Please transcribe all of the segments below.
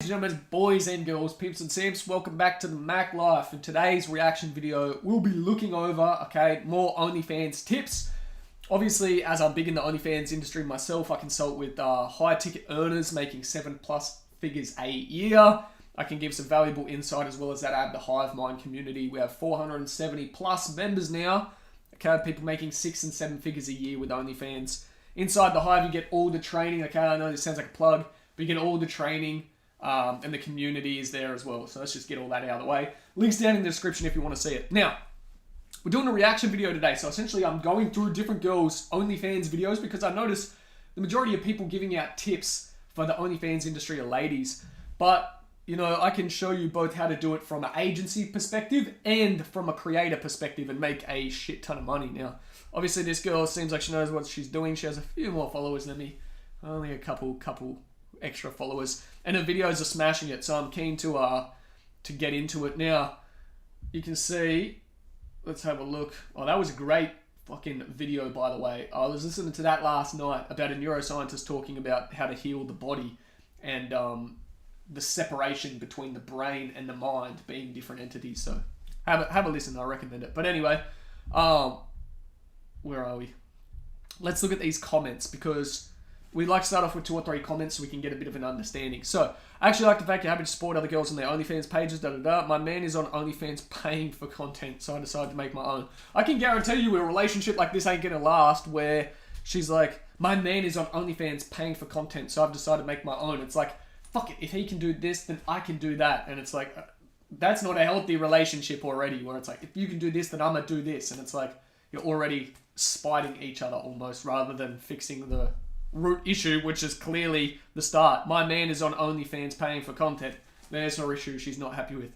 Gentlemen, boys and girls, peeps and simps, welcome back to the Mac Life. In today's reaction video, we'll be looking over, more OnlyFans tips. Obviously, as I'm big in the OnlyFans industry myself, I consult with high ticket earners making 7+ figures a year. I can give some valuable insight as well as that add the Hive Mind community. We have 470 plus members now. People making 6 and 7 figures a year with OnlyFans. Inside the Hive, you get all the training. I know this sounds like a plug, but you get all the training. And the community is there as well. So let's just get all that out of the way. Links down in the description if you want to see it. Now, we're doing a reaction video today. So essentially I'm going through different girls' OnlyFans videos because I noticed the majority of people giving out tips for the OnlyFans industry are ladies. But, you know, I can show you both how to do it from an agency perspective and from a creator perspective and make a shit ton of money. Now, obviously this girl seems like she knows what she's doing. She has a few more followers than me. Only a couple extra followers, and her videos are smashing it, so I'm keen to get into it. Now you can see, let's have a look. Oh, that was a great fucking video, by the way. I was listening to that last night about a neuroscientist talking about how to heal the body and the separation between the brain and the mind being different entities. So have a listen. I recommend it. But anyway, where are we? Let's look at these comments because we like to start off with 2 or 3 comments so we can get a bit of an understanding. So, I actually like the fact you're happy to support other girls on their OnlyFans pages, My man is on OnlyFans paying for content, so I decided to make my own. I can guarantee you a relationship like this ain't gonna last, where she's like, my man is on OnlyFans paying for content, so I've decided to make my own. It's like, fuck it, if he can do this, then I can do that. And it's like, that's not a healthy relationship already, where it's like, if you can do this, then I'm gonna do this. And it's like, you're already spiting each other almost, rather than fixing the root issue, which is clearly the start. My man is on OnlyFans paying for content. There's her issue she's not happy with.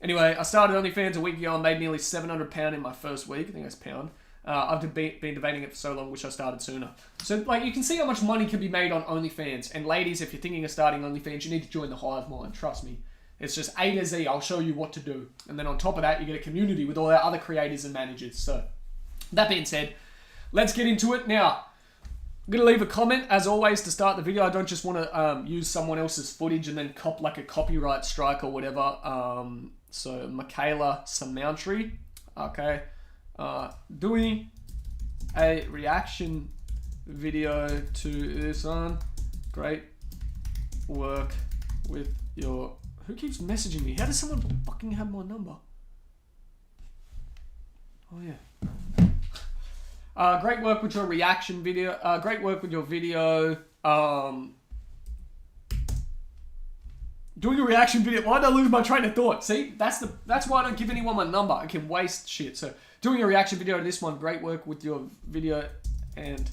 Anyway, I started OnlyFans a week ago and made nearly £700 in my first week. I think that's pound. I've been debating it for so long, wish I started sooner. So, like, you can see how much money can be made on OnlyFans. And ladies, if you're thinking of starting OnlyFans, you need to join the Hive Mind. Trust me. It's just A to Z. I'll show you what to do. And then on top of that, you get a community with all our other creators and managers. So, that being said, let's get into it now. I'm going to leave a comment, as always, to start the video. I don't just want to use someone else's footage and then cop like a copyright strike or whatever. So, Michaela Samountry, doing a reaction video to this one. Great work with your... Who keeps messaging me? How does someone fucking have my number? Oh, yeah. Great work with your reaction video. Great work with your video. Doing a reaction video. Why did I lose my train of thought? See, that's why I don't give anyone my number. I can waste shit. So, doing a reaction video to this one. Great work with your video and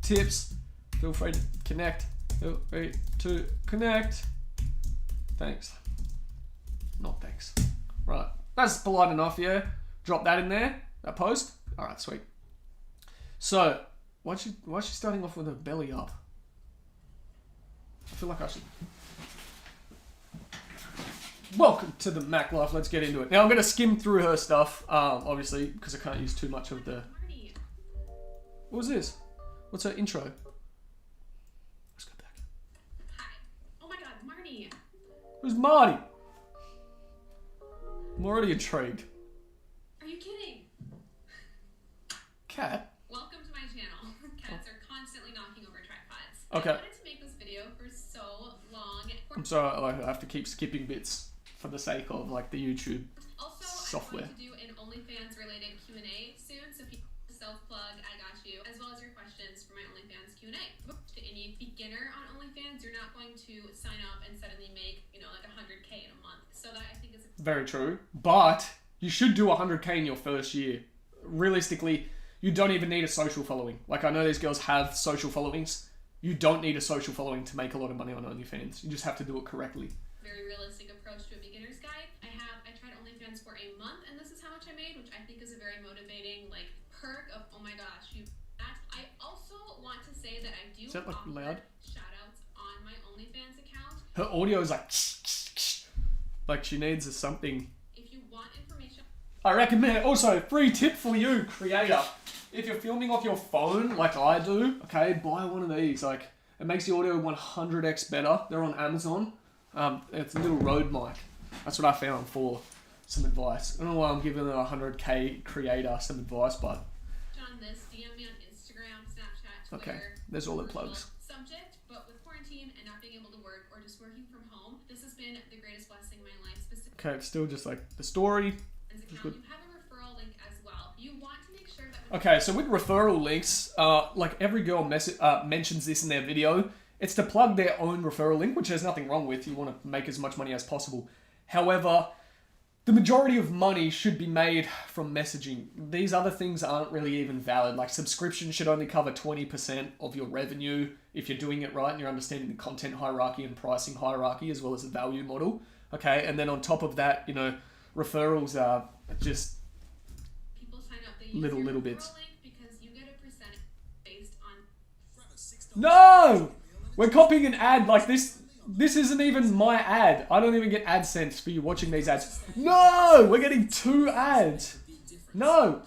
tips. Feel free to connect. Thanks. Not thanks. Right. That's polite enough, yeah. Drop that in there. That post. All right, sweet. So, why is she starting off with her belly up? I feel like I should... Welcome to the Mac Life. Let's get into it. Now, I'm going to skim through her stuff, obviously, because I can't use too much of the... What was this? What's her intro? Let's go back. Hi. Oh my god, Marty. Who's Marty? I'm already intrigued. Are you kidding? Cat? Welcome to my channel. Cats are constantly knocking over tripods. Okay. I wanted to make this video for so long. I'm sorry, I have to keep skipping bits for the sake of like the YouTube also, software. I'm going to do an OnlyFans related Q&A soon, so if you self-plug, I got you, as well as your questions for my OnlyFans Q&A. To any beginner on OnlyFans, you're not going to sign up and suddenly make, like 100K in a month. So that I think is very true, but you should do 100K in your first year. Realistically, you don't even need a social following. Like, I know these girls have social followings. You don't need a social following to make a lot of money on OnlyFans. You just have to do it correctly. Very realistic approach to a beginner's guide. I tried OnlyFans for a month, and this is how much I made, which I think is a very motivating, perk of, oh my gosh, I also want to say that I do Is that, loud? shout-outs on my OnlyFans account. Her audio is like she needs something. If you want information... I recommend, also, free tip for you, creator. If you're filming off your phone, like I do, buy one of these. Like, it makes the audio 100x better. They're on Amazon. It's a little Rode mic. That's what I found for some advice. I don't know why I'm giving a 100k creator some advice, but On this, DM me on Instagram, Snapchat, Twitter. okay, there's all the plugs. Subject, but with quarantine and not being able to work or just working from home, this has been the greatest blessing in my life. Specifically, Okay, it's still just like the story. you have a referral link as well. You want to make sure that. Okay, so with referral links, like every girl mentions this in their video, it's to plug their own referral link, which there's nothing wrong with. You want to make as much money as possible. However, the majority of money should be made from messaging. These other things aren't really even valid. Like subscription should only cover 20% of your revenue if you're doing it right and you're understanding the content hierarchy and pricing hierarchy as well as the value model. Okay, and then on top of that, you know, referrals are just people sign up, they use little your bits. referral link because you get a percentage based on. No! We're copying an ad like this. This isn't even my ad. I don't even get AdSense for you watching these ads. No! We're getting 2 ads. No!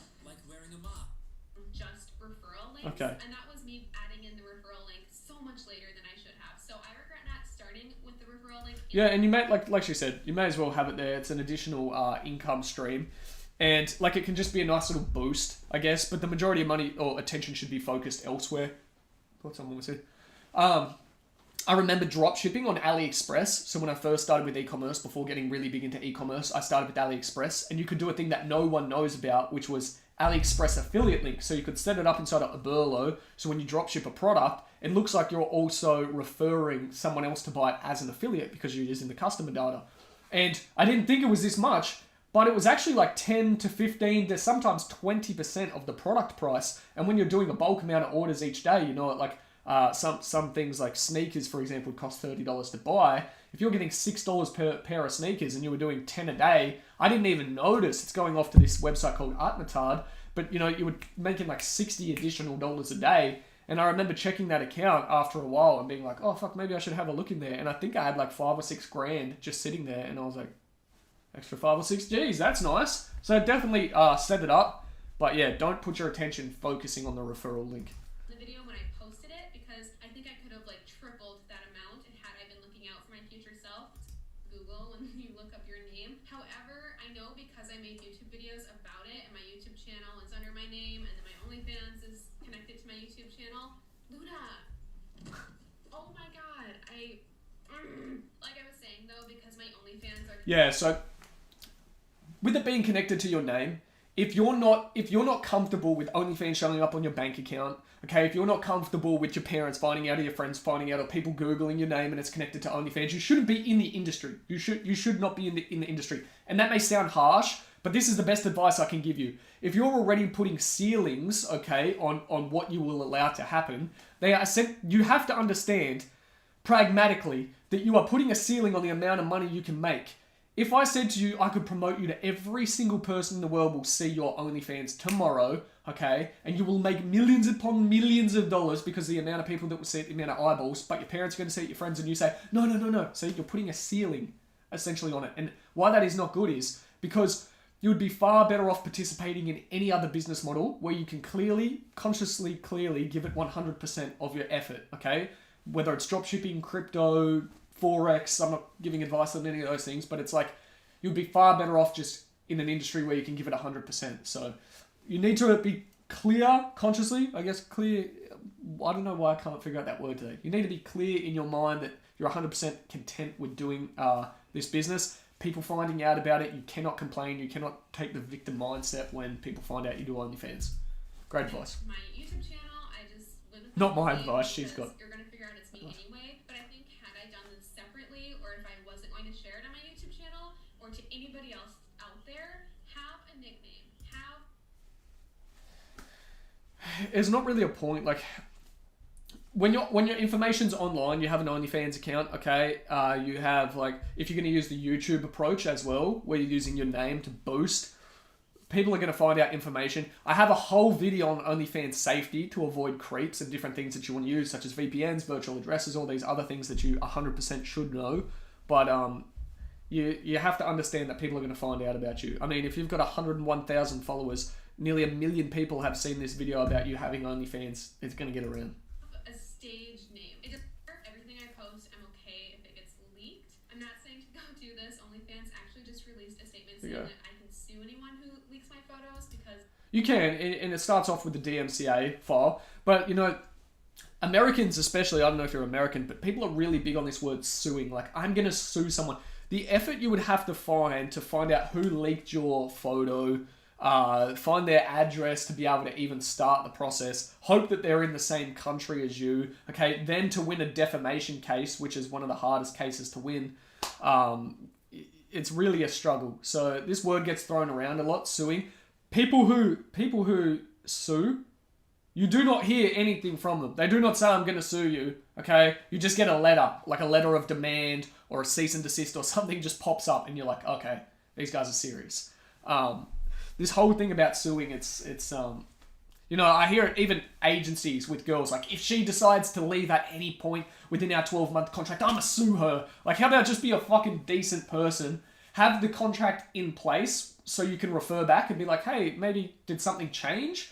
Just referral links. Okay. And that was me adding in the referral link so much later than I should have. So I regret not starting with the referral link. Yeah, and you may, like she said, you may as well have it there. It's an additional income stream. And like it can just be a nice little boost, I guess. But the majority of money or attention should be focused elsewhere. What someone said. I remember drop shipping on AliExpress. So when I first started with e-commerce, before getting really big into e-commerce, I started with AliExpress. And you could do a thing that no one knows about, which was AliExpress affiliate link. So you could set it up inside a Burlo. So when you drop ship a product, it looks like you're also referring someone else to buy it as an affiliate because you're using the customer data. And I didn't think it was this much, but it was actually like 10 to 15 to sometimes 20% of the product price. And when you're doing a bulk amount of orders each day, you know, like some things like sneakers, for example, cost $30 to buy. If you're getting $6 per pair of sneakers and you were doing 10 a day, I didn't even notice. It's going off to this website called Artmatard, but you know, you were making like $60 additional a day. And I remember checking that account after a while and being like, oh fuck, maybe I should have a look in there. And I think I had like 5 or 6 grand just sitting there, and I was like, extra 5 or 6 G's, that's nice. So definitely set it up, but yeah, don't put your attention focusing on the referral link. The video when I posted it, because I think I could have like tripled that amount and had I been looking out for my future self. Google when you look up your name. However, I know because I made YouTube videos about it and my YouTube channel is under my name and then my OnlyFans is connected to my YouTube channel. Luna! Oh my god, like I was saying though, because my OnlyFans are... Yeah, so with it being connected to your name, if you're not comfortable with OnlyFans showing up on your bank account, okay, if you're not comfortable with your parents finding out or your friends finding out or people Googling your name and it's connected to OnlyFans, you shouldn't be in the industry. You should not be in the industry. And that may sound harsh, but this is the best advice I can give you. If you're already putting ceilings, okay, on what you will allow to happen, you have to understand pragmatically that you are putting a ceiling on the amount of money you can make. If I said to you, I could promote you to every single person in the world will see your OnlyFans tomorrow, okay, and you will make millions upon millions of dollars because the amount of people that will see it, the amount of eyeballs, but your parents are going to see it, your friends, and you say, no. So you're putting a ceiling essentially on it. And why that is not good is because you would be far better off participating in any other business model where you can consciously give it 100% of your effort, okay? Whether it's dropshipping, crypto, Forex, I'm not giving advice on any of those things, but it's like you'd be far better off just in an industry where you can give it 100%. So you need to be clear, consciously, I guess clear. I don't know why I can't figure out that word today. You need to be clear in your mind that you're 100% content with doing this business. People finding out about it, you cannot complain. You cannot take the victim mindset when people find out you do OnlyFans. Great advice. My YouTube channel, I just live with not my advice. She's got. You're gonna figure out it's me anyway. But I think had I done this separately, or if I wasn't going to share it on my YouTube channel or to anybody else out there, have a nickname. It's not really a point. Like when your information's online, you have an OnlyFans account. Okay, you have like if you're going to use the YouTube approach as well, where you're using your name to boost. People are going to find out information. I have a whole video on OnlyFans safety to avoid creeps and different things that you want to use, such as VPNs, virtual addresses, all these other things that you 100% should know. But you have to understand that people are going to find out about you. I mean, if you've got 101,000 followers, nearly 1 million people have seen this video about you having OnlyFans. It's going to get around. A stage name. It doesn't matter. Everything I post, I'm okay if it gets leaked. I'm photos because You can, and it starts off with the DMCA file. But, you know, Americans especially, I don't know if you're American, but people are really big on this word suing. Like, I'm going to sue someone. The effort you would have to find out who leaked your photo, find their address to be able to even start the process, hope that they're in the same country as you, okay, then to win a defamation case, which is one of the hardest cases to win, it's really a struggle. So this word gets thrown around a lot, suing. People who sue, you do not hear anything from them. They do not say, I'm going to sue you, okay? You just get a letter, like a letter of demand or a cease and desist or something just pops up and you're like, okay, these guys are serious. This whole thing about suing, it's you know, I hear it even agencies with girls, like, if she decides to leave at any point within our 12-month contract, I'm going to sue her. Like, how about just be a fucking decent person, have the contract in place so you can refer back and be like, hey, maybe did something change?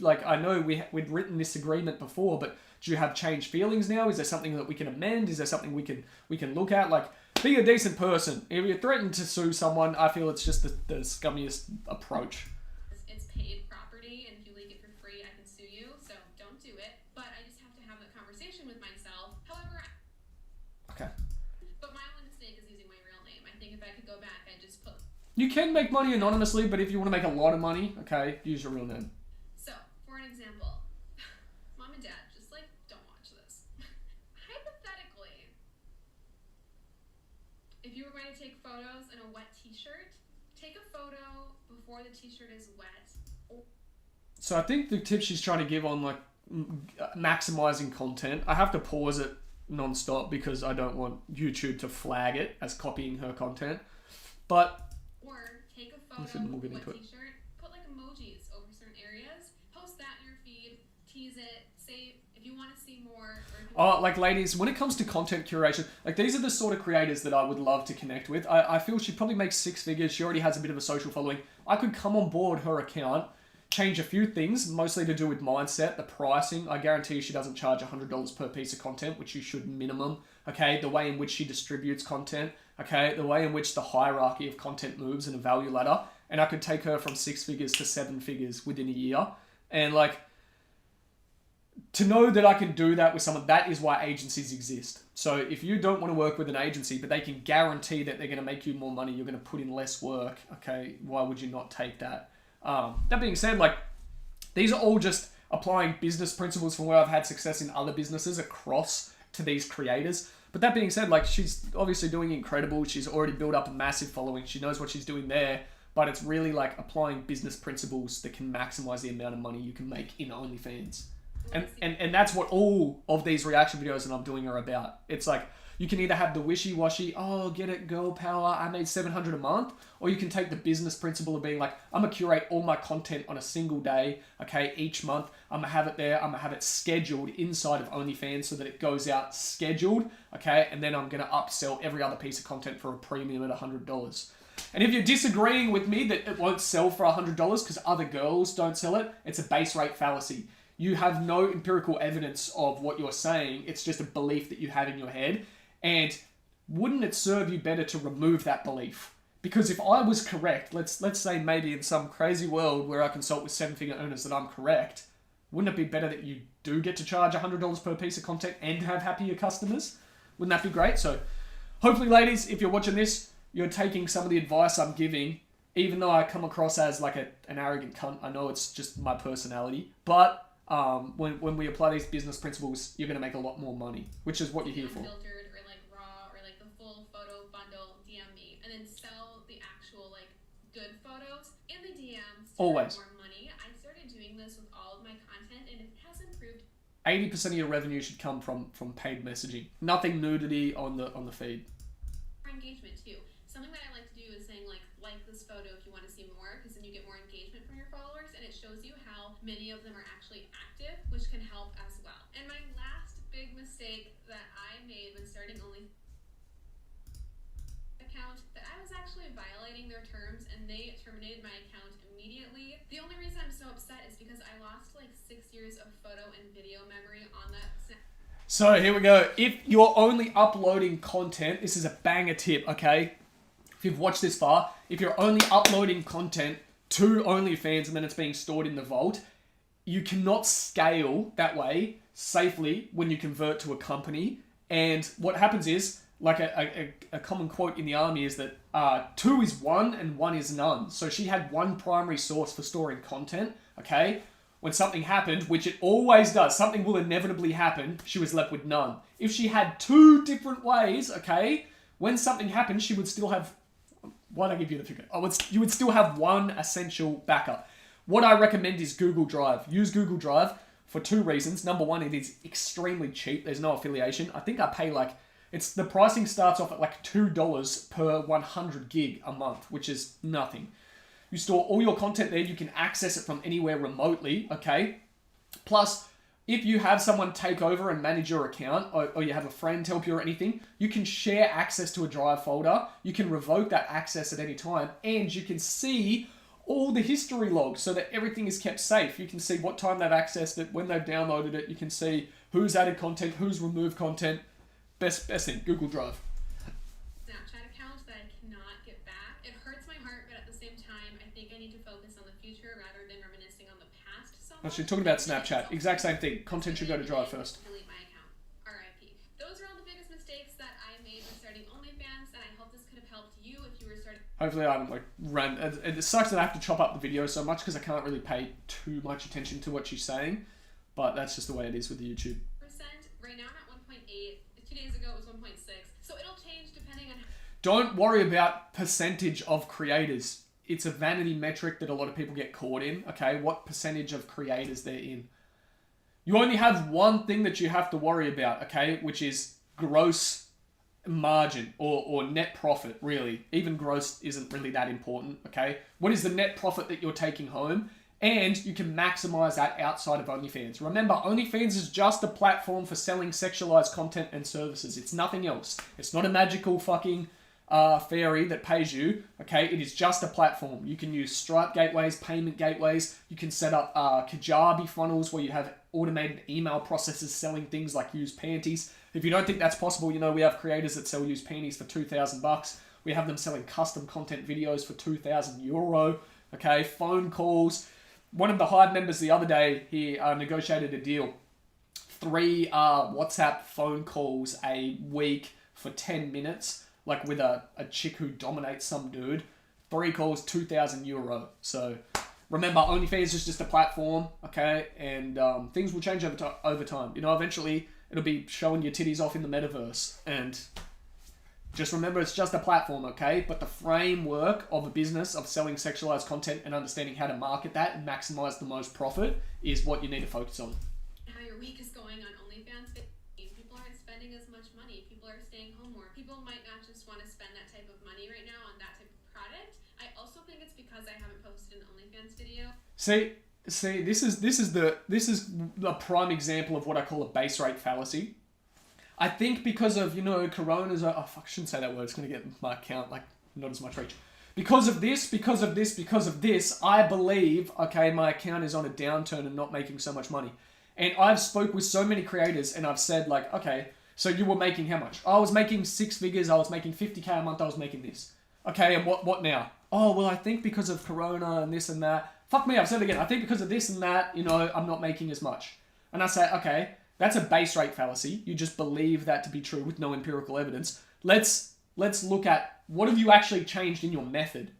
I know we'd written this agreement before, but do you have changed feelings now? Is there something that we can amend? Is there something we can look at? Like, be a decent person. If you're threatened to sue someone, I feel it's just the scummiest approach. it's paid property, and if you leak it for free, I can sue you. So don't do it. But I just have to have that conversation with myself. However, Okay. but my only mistake is using my real name. I think if I could go back, I'd just put. You can make money anonymously, but if you want to make a lot of money, okay, use your real name. So, for an example, mom and dad, just like, don't watch this. Hypothetically, if you were going to take photos in a wet t-shirt, take a photo before the t-shirt is wet. So I think the tip she's trying to give on like maximizing content, I have to pause it non-stop because I don't want YouTube to flag it as copying her content. But Or take a photo with a wet t-shirt, put like emojis over certain areas, post that in your feed, tease it, say if you want to see more. Like ladies, when it comes to content curation, like these are the sort of creators that I would love to connect with. I feel she probably makes 6 figures. She already has a bit of a social following. I could come on board her account, change a few things, mostly to do with mindset, the pricing. I guarantee you she doesn't charge $100 per piece of content, which you should minimum. Okay, the way in which she distributes content. Okay, the way in which the hierarchy of content moves in a value ladder. And I could take her from 6 figures to 7 figures within a year. And like, to know that I can do that with someone, that is why agencies exist. So if you don't want to work with an agency, but they can guarantee that they're going to make you more money, you're going to put in less work, okay, why would you not take that? That being said, like, these are all just applying business principles from where I've had success in other businesses across to these creators. But that being said, like, she's obviously doing incredible. She's already built up a massive following. She knows what she's doing there. But it's really like applying business principles that can maximize the amount of money you can make in OnlyFans. And that's what all of these reaction videos that I'm doing are about. It's like, you can either have the wishy-washy, oh, get it, girl power, I made $700 a month, or you can take the business principle of being like, I'm going to curate all my content on a single day, okay, each month. I'm going to have it there. I'm going to have it scheduled inside of OnlyFans so that it goes out scheduled, okay, and then I'm going to upsell every other piece of content for a premium at $100. And if you're disagreeing with me that it won't sell for $100 because other girls don't sell it, it's a base rate fallacy. You have no empirical evidence of what you're saying. It's just a belief that you have in your head. And wouldn't it serve you better to remove that belief? Because if I was correct, let's say maybe in some crazy world where I consult with 7-figure owners that I'm correct, wouldn't it be better that you do get to charge $100 per piece of content and have happier customers? Wouldn't that be great? So hopefully, ladies, if you're watching this, you're taking some of the advice I'm giving, even though I come across as like an arrogant cunt. I know it's just my personality. But when we apply these business principles, you're going to make a lot more money, which is what you're here for. Unfiltered or like raw or like the full photo bundle, DM me, and then sell the actual like good photos in the DMs to Always. earn more money. I started doing this with all of my content, and it has improved. 80% of your revenue should come from paid messaging. Nothing nudity on the feed. For engagement too. Something that I like to do is saying like this photo if you want to see more, because then you get more engagement from your followers, and it shows you how many of them are actually active, which can help as well. And my last big mistake that I made when starting Only account, that I was actually violating their terms, and they terminated my account immediately. The only reason I'm so upset is because I lost like 6 years of photo and video memory on that. So here we go. If you're only uploading content, this is a banger tip, okay? If you've watched this far, if you're only uploading content to OnlyFans and then it's being stored in the vault. You cannot scale that way safely when you convert to a company. And what happens is, like a common quote in the army is that 2 is 1 and 1 is none. So she had one primary source for storing content, okay? When something happened, which it always does, something will inevitably happen, she was left with none. If she had 2 different ways, okay, when something happened, she would still have... Why'd I give you the figure? You would still have one essential backup. What I recommend is Google Drive. Use Google Drive for 2 reasons. Number one, it is extremely cheap. There's no affiliation. I think I pay like... the pricing starts off at like $2 per 100 gig a month, which is nothing. You store all your content there. You can access it from anywhere remotely, okay? Plus, if you have someone take over and manage your account, or you have a friend help you or anything, you can share access to a Drive folder. You can revoke that access at any time, and you can see all the history logs so that everything is kept safe. You can see what time they've accessed it, when they've downloaded it. You can see who's added content, who's removed content. Best thing, Google Drive. Snapchat account that I cannot get back. It hurts my heart, but at the same time, I think I need to focus on the future rather than reminiscing on the past so much. Actually, talking about Snapchat, exact same thing. Content should go to Drive first. Delete my account. RIP. Those are all the biggest mistakes that I made when starting OnlyFans, and I hope this could have helped you if you were starting. Hopefully I haven't ran. It sucks that I have to chop up the video so much because I can't really pay too much attention to what she's saying, but that's just the way it is with the YouTube. Right now I'm at 1.8. 2 days ago it was 1.6. So it'll change depending on... Don't worry about percentage of creators. It's a vanity metric that a lot of people get caught in, okay? What percentage of creators they're in. You only have one thing that you have to worry about, okay? Which is gross margin or net profit, really. Even gross isn't really that important, okay? What is the net profit that you're taking home? And you can maximize that outside of OnlyFans. Remember, OnlyFans is just a platform for selling sexualized content and services. It's nothing else. It's not a magical fucking fairy that pays you, okay? It is just a platform. You can use Stripe gateways, payment gateways. You can set up Kajabi funnels where you have automated email processes selling things like used panties. If you don't think that's possible, you know, we have creators that sell used panties for $2,000. We have them selling custom content videos for €2,000, okay? Phone calls. One of the Hive members the other day, he negotiated a deal. 3 WhatsApp phone calls a week for 10 minutes, like with a chick who dominates some dude. 3 calls, €2,000. So remember, OnlyFans is just a platform, okay? And things will change over time. You know, eventually it'll be showing your titties off in the metaverse. And just remember, it's just a platform, okay? But the framework of a business of selling sexualized content and understanding how to market that and maximize the most profit is what you need to focus on. How your week is going on OnlyFans. People aren't spending as much money. People are staying home more. People might not just want to spend that type of money right now on that type of product. I also think it's because I haven't posted an OnlyFans video. See, this is the prime example of what I call a base rate fallacy. I think because of, you know, coronas... I shouldn't say that word. It's going to get my account, like, not as much reach. Because of this, I believe, okay, my account is on a downturn and not making so much money. And I've spoke with so many creators and I've said, like, okay, so you were making how much? I was making 6 figures. I was making 50K a month. I was making this. Okay, and what now? Oh, well, I think because of corona and this and that. Fuck me, I've said it again. I think because of this and that, you know, I'm not making as much. And I say, okay... That's a base rate fallacy. You just believe that to be true with no empirical evidence. Let's look at what have you actually changed in your method.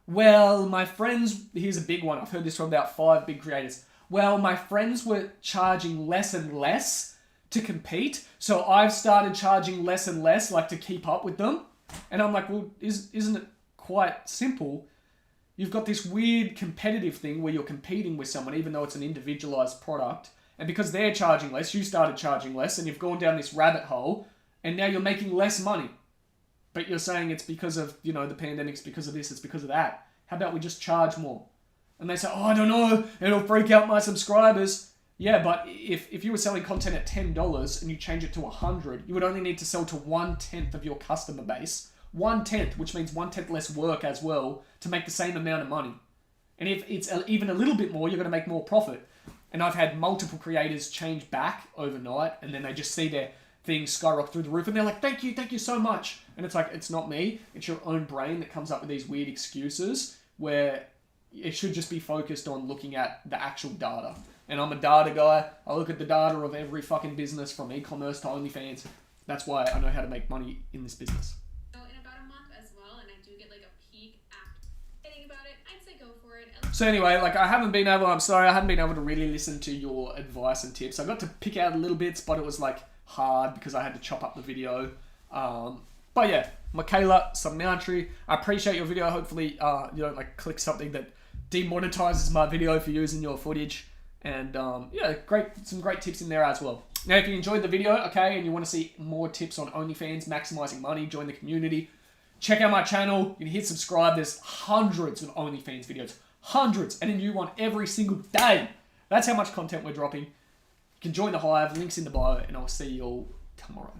Well, my friends, here's a big one. I've heard this from about 5 big creators. Well, my friends were charging less and less to compete, so I've started charging less and less, like to keep up with them. And I'm like, well, isn't it quite simple? You've got this weird competitive thing where you're competing with someone, even though it's an individualized product. And because they're charging less, you started charging less, and you've gone down this rabbit hole, and now you're making less money. But you're saying it's because of, you know, the pandemic's because of this, it's because of that. How about we just charge more? And they say, oh, I don't know, it'll freak out my subscribers. Yeah, but if you were selling content at $10 and you change it to $100, you would only need to sell to 1/10 of your customer base. 1/10, which means 1/10 less work as well, to make the same amount of money. And if it's even a little bit more, you're going to make more profit. And I've had multiple creators change back overnight, and then they just see their things skyrocket through the roof, and they're like, thank you so much. And it's like, it's not me, it's your own brain that comes up with these weird excuses where it should just be focused on looking at the actual data. And I'm a data guy. I look at the data of every fucking business from e-commerce to OnlyFans. That's why I know how to make money in this business. So in about a month as well, and I do get like a peak after thinking about it, I'd say go for it. So anyway, like I'm sorry, I haven't been able to really listen to your advice and tips. I got to pick out little bits, but it was like hard because I had to chop up the video. But yeah, Michaela, Samountry, I appreciate your video. Hopefully, you don't like click something that demonetizes my video for using your footage. And yeah, some great tips in there as well. Now, if you enjoyed the video, okay, and you want to see more tips on OnlyFans, maximizing money, join the community, check out my channel. You can hit subscribe. There's hundreds of OnlyFans videos. Hundreds. And a new one every single day. That's how much content we're dropping. You can join the hive. Links in the bio. And I'll see you all tomorrow.